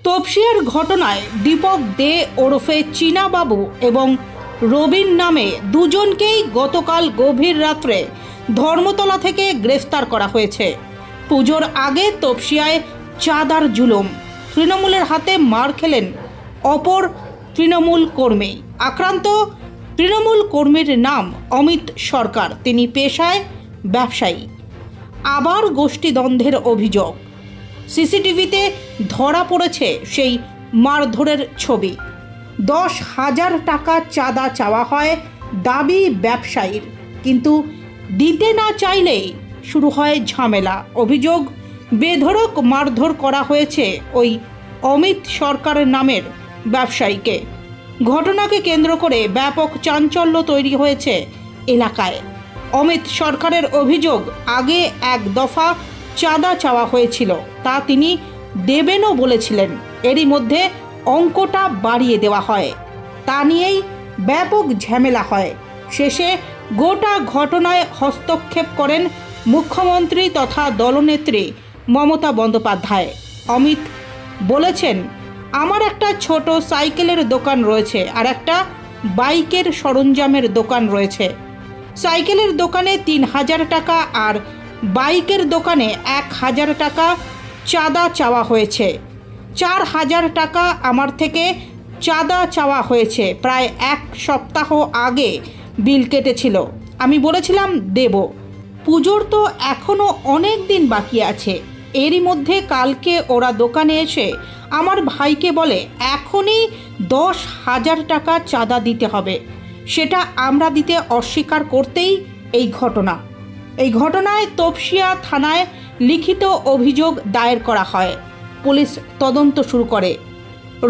তপসিয়ার ঘটনায় দীপক দে ওরফে চীনা বাবু এবং রবিন নামে দুজনকেই গতকাল গভীর রাত্রে ধর্মতলা থেকে গ্রেফতার করা হয়েছে। পুজোর আগে তপসিয়ায় চাঁদার জুলুম, তৃণমূলের হাতে মার খেলেন অপর তৃণমূল কর্মী। আক্রান্ত তৃণমূল কর্মীর নাম অমিত সরকার, তিনি পেশায় ব্যবসায়ী। আবার গোষ্ঠীদ্বন্দ্বের অভিযোগ, সিসিটিভিতে ধরা পড়েছে সেই মারধরের ছবি। 10,000 টাকা চাঁদা চাওয়া হয় দাবি ব্যবসায়ীর, কিন্তু দিতে না চাইলেই শুরু হয় ঝামেলা। অভিযোগ, বেধড়ক মারধর করা হয়েছে ওই অমিত সরকারের নামের ব্যবসায়ীকে। ঘটনাকে কেন্দ্র করে ব্যাপক চাঞ্চল্য তৈরি হয়েছে এলাকায়। অমিত সরকারের অভিযোগ, আগে এক দফা চাঁদা চাওয়া হয়েছিল, তা তিনি দেবেনও বলেছিলেন। এরই মধ্যে অঙ্কটা বাড়িয়ে দেওয়া হয়, তা নিয়েই ব্যাপক ঝামেলা হয়। শেষে গোটা ঘটনায় হস্তক্ষেপ করেন মুখ্যমন্ত্রী তথা দলনেত্রী মমতা বন্দ্যোপাধ্যায়। অমিত বলেছেন, আমার একটা ছোট সাইকেলের দোকান রয়েছে আর একটা বাইকের সরঞ্জামের দোকান রয়েছে। সাইকেলের দোকানে 3,000 টাকা আর বাইকের দোকানে 1,000 টাকা চাঁদা চাওয়া হয়েছে। 4,000 টাকা আমার থেকে চাঁদা চাওয়া হয়েছে। প্রায় 1 সপ্তাহ আগে বিল কেটেছিল, আমি বলেছিলাম দেব। পুজোর তো এখনও অনেক দিন বাকি আছে। এরই মধ্যে কালকে ওরা দোকানে এসে আমার ভাইকে বলে এখনই 10,000 টাকা চাঁদা দিতে হবে। সেটা আমরা দিতে অস্বীকার করতেই এই ঘটনা। এই ঘটনায় তপসিয়া থানায় লিখিত অভিযোগ দায়ের করা হয়। পুলিশ তদন্ত শুরু করে।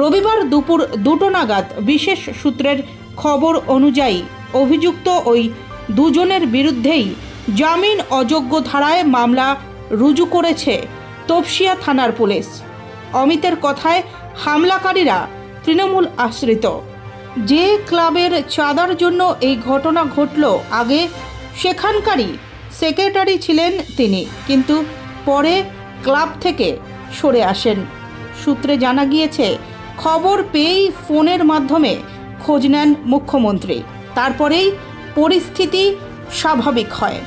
রবিবার দুপুর 2টো নাগাদ বিশেষ সূত্রের খবর অনুযায়ী অভিযুক্ত ওই দুজনের বিরুদ্ধেই জামিন অযোগ্য ধারায় মামলা রুজু করেছে তপসিয়া থানার পুলিশ। অমিতের কথায়, হামলাকারীরা তৃণমূল আশ্রিত। যে ক্লাবের চাঁদার জন্য এই ঘটনা ঘটল, আগে সেখানকারই সেক্রেটারি ছিলেন তিনি, কিন্তু পরে ক্লাব থেকে সরে আসেন। সূত্রে জানা গিয়েছে, খবর পেয়েই ফোনের মাধ্যমে খোঁজ নেন মুখ্যমন্ত্রী। তারপরেই পরিস্থিতি স্বাভাবিক হয়।